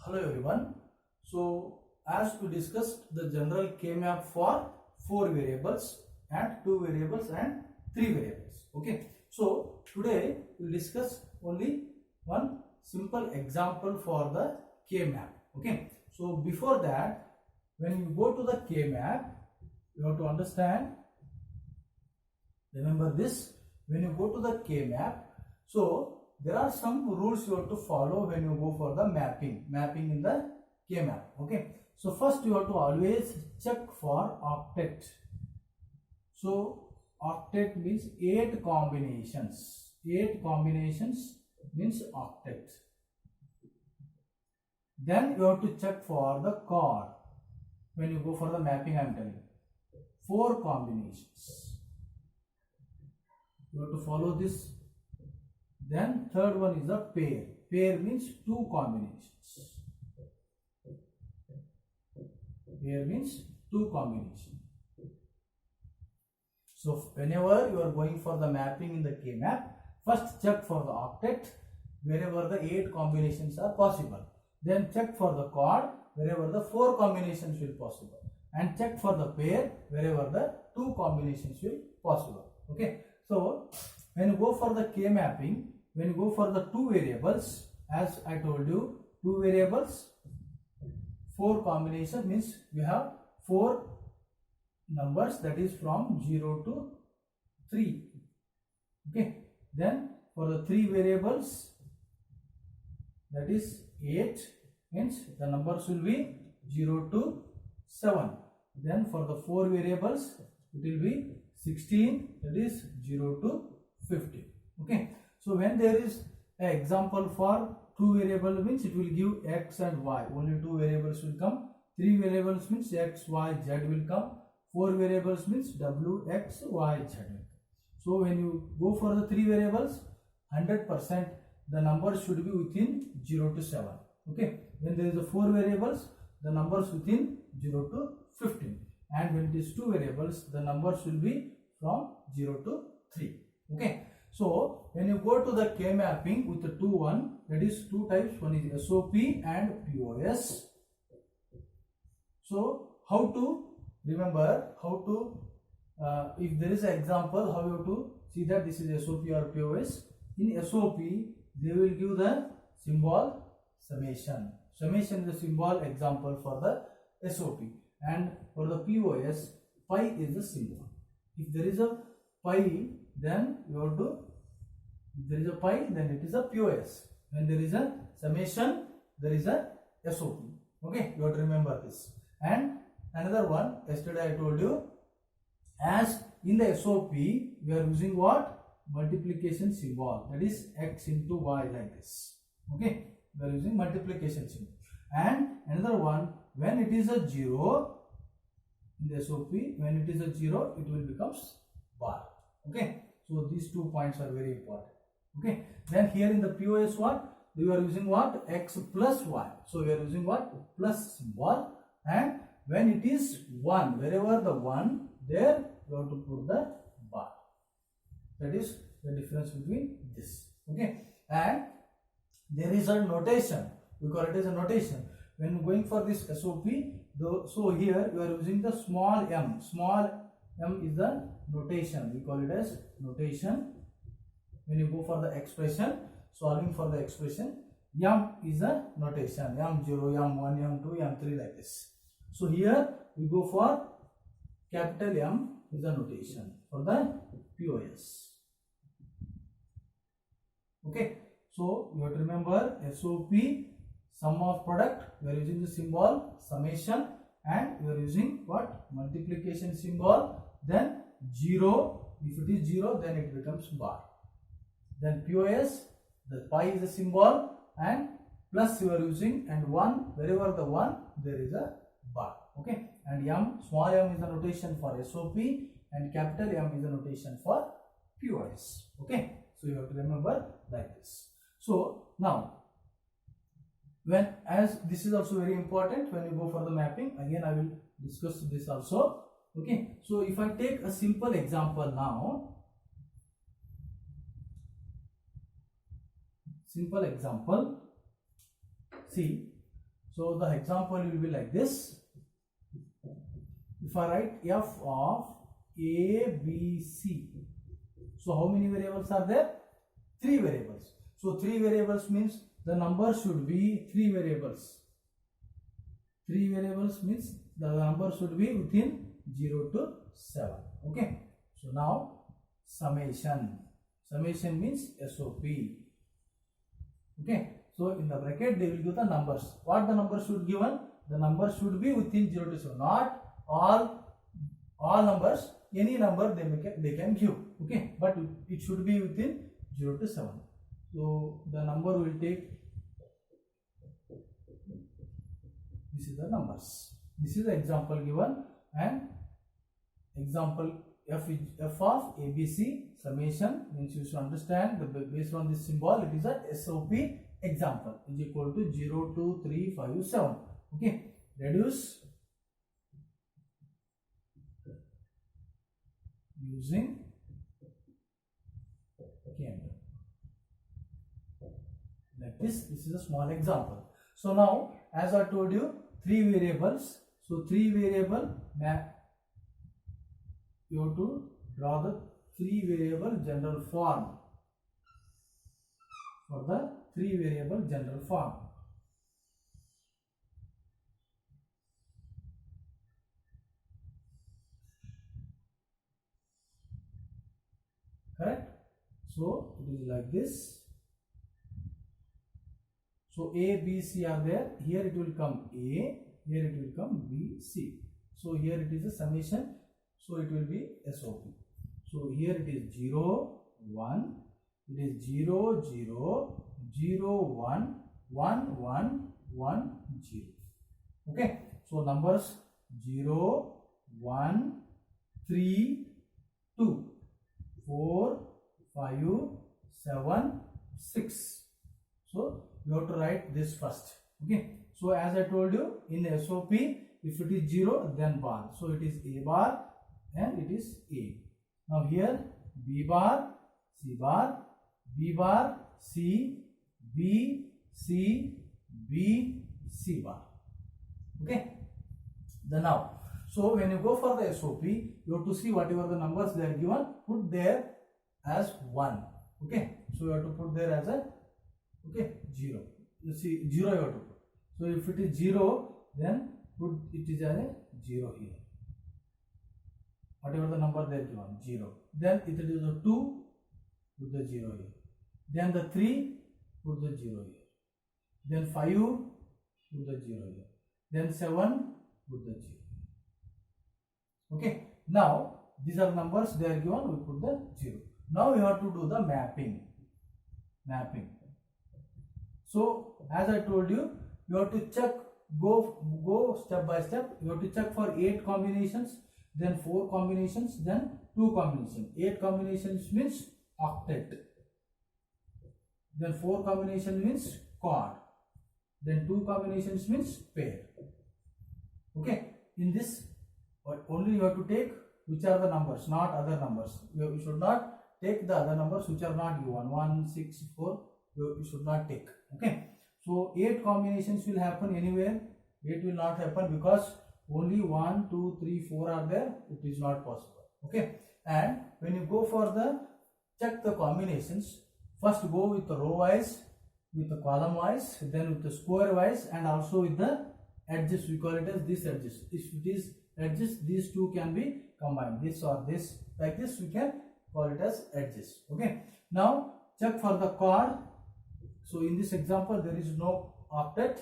Hello everyone. So as we discussed the general K-map for 4 variables and 2 variables and 3 variables. Okay. So today we will discuss only one simple example for the K-map. Okay. So before that, when you go to the K-map, you have to understand, remember this, when you go to the K-map, so there are some rules you have to follow when you go for the mapping in the K-map. Okay. So first you have to always check for octet. So octet means 8 combinations. 8 combinations means octet. Then you have to check for the chord. When you go for the mapping, I am telling you 4 combinations. You have to follow this. Then third one is a pair. Pair means 2 combinations. Pair means 2 combinations. So whenever you are going for the mapping in the K-map, first check for the octet wherever the 8 combinations are possible. Then check for the chord wherever the 4 combinations will possible. And check for the pair wherever the 2 combinations will possible. Okay. So when you go for the K-mapping, when you go for the 2 variables, as I told you, 2 variables, 4 combination means we have 4 numbers, that is from 0 to 3. Okay. Then for the 3 variables, that is 8, means the numbers will be 0 to 7. Then for the 4 variables, it will be 16, that is 0 to 50. Okay. So when there is an example for 2 variable means it will give x and y. Only 2 variables will come. 3 variables means x, y, z will come. 4 variables means w, x, y, z. So when you go for the 3 variables, 100% the numbers should be within 0 to 7. Okay. When there is a 4 variables, the numbers within 0 to 15. And when it is 2 variables, the numbers will be from 0 to 3. Okay. So when you go to the K mapping with the 2-1, that is 2 types, one is SOP and POS. So how to remember, how to if there is an example, how you have to see that this is SOP or POS. In SOP they will give the symbol summation. Summation is the symbol example for the SOP, and for the POS, pi is the symbol. If there is a pi, then you have to, if there is a pi, then it is a POS. When there is a summation, there is a SOP. Okay, you have to remember this. And another one, yesterday I told you, as in the SOP, we are using what? Multiplication symbol, that is x into y, like this. Okay, we are using multiplication symbol. And another one, when it is a 0, in the SOP, when it is a 0, it will become bar. Okay. So these 2 points are very important. Okay. Then here in the POS, what? We are using what? X plus y. So we are using what? Plus symbol. And when it is 1, wherever the 1, there you have to put the bar. That is the difference between this. Okay. And there is a notation. We call it as a notation. When going for this SOP, so here you are using the small m. Small m is the notation. We call it as notation. When you go for the expression, solving for the expression, m is a notation. M0, m1, m2, m3, like this. So here we go for capital M is a notation for the POS. Okay. So you have to remember SOP, sum of product, we are using the symbol summation, and we are using what? Multiplication symbol. Then 0, if it is 0, then it becomes bar. Then POS, the pi is a symbol, and plus you are using, and 1, wherever the 1, there is a bar. Okay. And m, small m is the notation for SOP, and capital M is the notation for POS. Okay. So you have to remember like this. So now, when, as this is also very important when you go for the mapping, again I will discuss this also. Okay. So if I take a simple example now, simple example, see So the example will be like this. If I write f of a, b, c, so how many variables are there? 3 variables. So 3 variables means the number should be 3 variables. 3 variables means the number should be within 0 to 7. Okay. So now summation. Summation means SOP. Okay. So in the bracket they will give the numbers. What the number should given? The number should be within 0 to 7. Not all numbers. Any number they can give. Okay. But it should be within 0 to 7. So the number will take. This is the numbers. This is the example given, and example f of ABC summation means you should understand based on this symbol it is a SOP example is equal to 0, 2, 3, 5, 7. Okay, reduce using candle like this. This is a small example. So now as I told you 3 variables. So 3 variable you have to draw the 3 variable general form for the 3 variable general form. Correct? So it is like this. So A, B, C are there. Here it will come A, here it will come B, C. So here it is a summation. So it will be SOP. So here it is 0, 1. It is 0, 0, 0, 1, 1, 1, 1, 0. Okay. So numbers 0, 1, 3, 2, 4, 5, 7, 6. So you have to write this first. Okay. So as I told you in SOP, if it is 0 then bar. So it is A bar and it is A. Now here B bar, C bar, B bar, C, B, C, B, C bar. Okay. Then now, so when you go for the SOP, you have to see whatever the numbers they are given, put there as 1. Okay. So you have to put there as a 0. You see 0 you have to put. So if it is 0, then put it is as a 0 here. Whatever the number they are given, 0. Then if it is a 2, put the 0 here. Then the 3, put the 0 here. Then 5, put the 0 here. Then 7, put the 0. Okay. Now these are numbers they are given, we put the 0. Now you have to do the mapping. So as I told you, you have to check, go step by step. You have to check for 8 combinations, then 4 combinations, then 2 combinations. 8 combinations means octet. Then 4 combination means quad. Then 2 combinations means pair. Okay. In this only you have to take which are the numbers, not other numbers. You should not take the other numbers which are not given. 1, 6, 4. You should not take. Okay. So 8 combinations will happen anywhere. 8 will not happen because only 1, 2, 3, 4 are there. It is not possible. Okay. And when you go for the check the combinations, first go with the row wise, with the column wise, then with the square wise, and also with the edges. We call it as this edges. If it is edges, these two can be combined. This or this, like this we can call it as edges. Okay. Now check for the chord. So in this example there is no octet.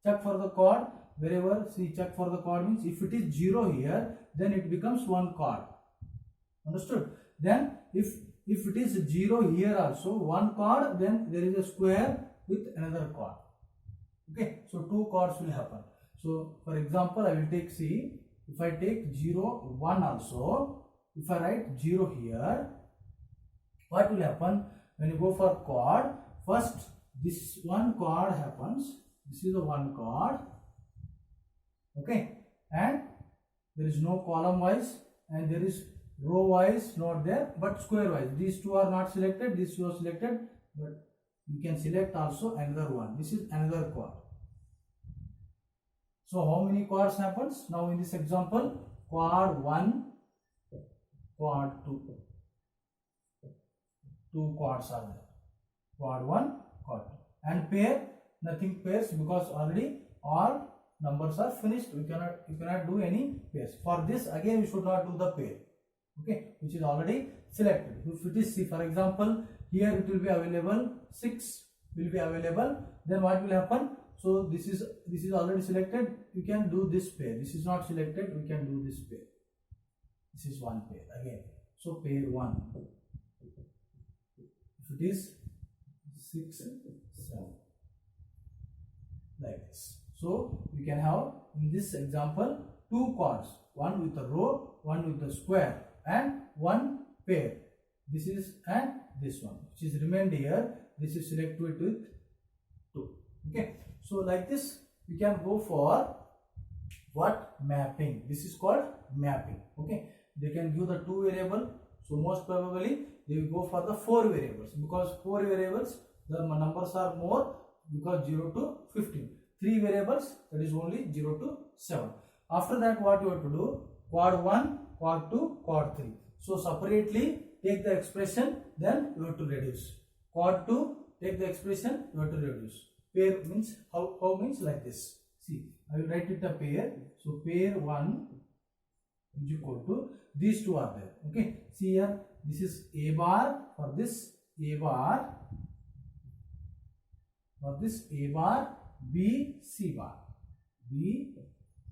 Check for the chord wherever. See, check for the chord means if it is 0 here, then it becomes 1 chord. Understood? Then if it is 0 here also, 1 chord, then there is a square with another chord. Okay. So 2 chords will happen. So for example I will take, see, if I take 0, 1 also, if I write 0 here, what will happen when you go for chord? First this 1 chord happens. This is the 1 chord. Okay. And there is no column wise and there is row wise not there, but square wise. These two are not selected, these two are selected, but you can select also another one. This is another chord. So how many quads happens now in this example? Quad 1, quad 2. Two quads are there. Quad 1, quad 2. And pair, nothing pairs because already all numbers are finished. You cannot do any pairs. For this again you should not do the pair. Okay, which is already selected. If it is, see, for example, here it will be available 6 will be available. Then what will happen? So this is already selected. You can do this pair. This is not selected. We can do this pair. This is one pair again. So pair 1. If it is 6, 7, like this. So we can have in this example two quads, one with a row, one with a square, and one pair. This is and this one, which is remained here. This is selected with 2. Okay. So like this, we can go for what? Mapping. This is called mapping. Okay. They can give the 2 variable. So most probably they will go for the 4 variables, because 4 variables the numbers are more, because 0 to 15. 3 variables, that is only 0 to 7. After that, what you have to do? Quad 1, quad 2, quad 3. So separately take the expression, then you have to reduce. Quad 2, take the expression, you have to reduce. Pair means how means like this. See, I will write it a pair. So pair 1 is equal to these two are there. Okay. See here, this is A bar, for this A bar, for this A bar, B, C bar, B,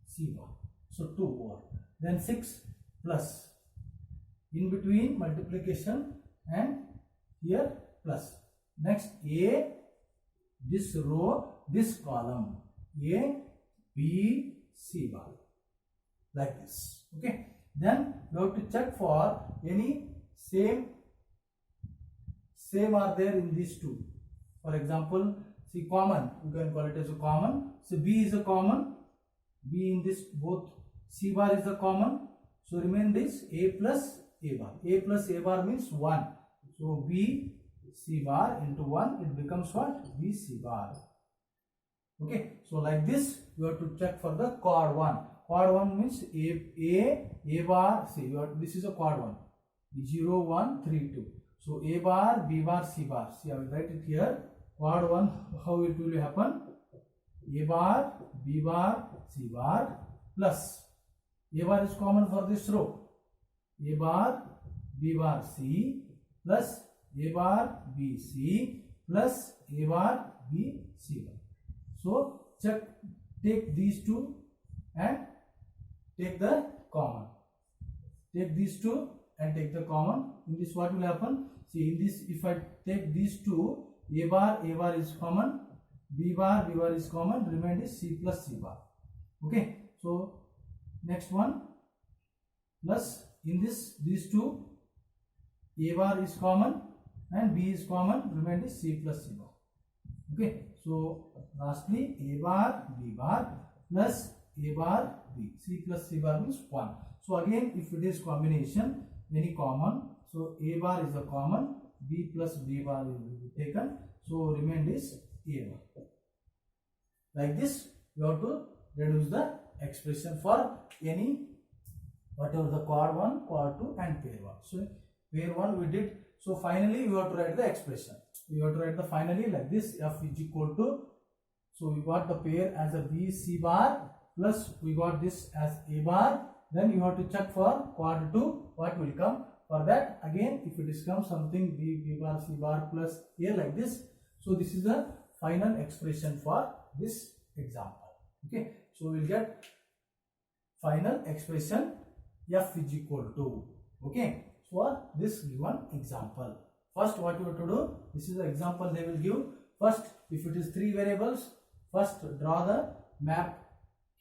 C bar. So 2 over. Then 6 plus. In between multiplication and here plus. Next A, this row, this column, A, B, C bar, like this. Okay. Then you have to check for any same are there in these two. For example, see, common, you can call it as a common. So B is a common, B in this both, C bar is a common. So remain this A plus A bar. A plus A bar means 1. So B C bar into 1, it becomes what? B C bar. Okay. So like this, you have to check for the quad 1. Quad 1 means A bar, see, this is a quad 1. 0, 1, 3, 2. So A bar, B bar, C bar. See, I will write it here. Quad 1, how it will happen? A bar, B bar, C bar plus A bar is common for this row. A bar, B bar, C plus A bar, B, C plus A bar, B, C bar. So check, take these two and take the common. Take these two and take the common. In this, what will happen? See, in this, if I take these two, A bar is common, B bar is common, remain is C plus C bar. Okay. So next one, plus in this, these two, A bar is common and B is common, remain is C plus C bar. Okay. So lastly, A bar, B bar plus A bar, B. C plus C bar means 1. So again, if it is combination, any common, so A bar is a common, B plus B bar will be taken, so remained is A bar. Like this, you have to reduce the expression for any, whatever the quad 1, quad 2 and pair 1. So pair 1 we did. So finally, you have to write the expression. You have to write the finally like this, F is equal to, so we got the pair as a B, C bar plus we got this as A bar. Then you have to check for quad 2, what will come. For that, again, if it is come something B bar, C bar plus A like this. So this is the final expression for this example. Okay. So we will get final expression F is equal to. Okay. For this given example. First, what you have to do, this is the example they will give. First, if it is 3 variables, first draw the map,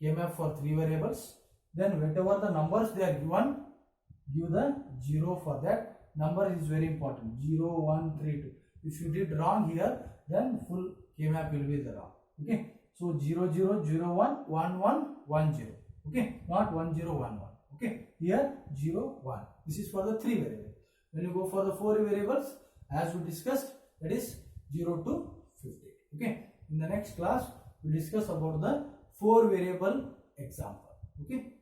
K-map for 3 variables. Then whatever the numbers they are given, give the 0 for that. Number is very important. 0, 1, 3, 2. If you did wrong here, then full K-map will be the wrong. Okay. So 0, 0, 0, 1, 1, 1, 1, 0. Okay. Not 1, 0, 1, 1. Okay. Here 0, 1. This is for the 3 variables. When you go for the 4 variables, as we discussed, that is 0 to 50. Okay. In the next class, we discuss about the 4 variable example. Okay.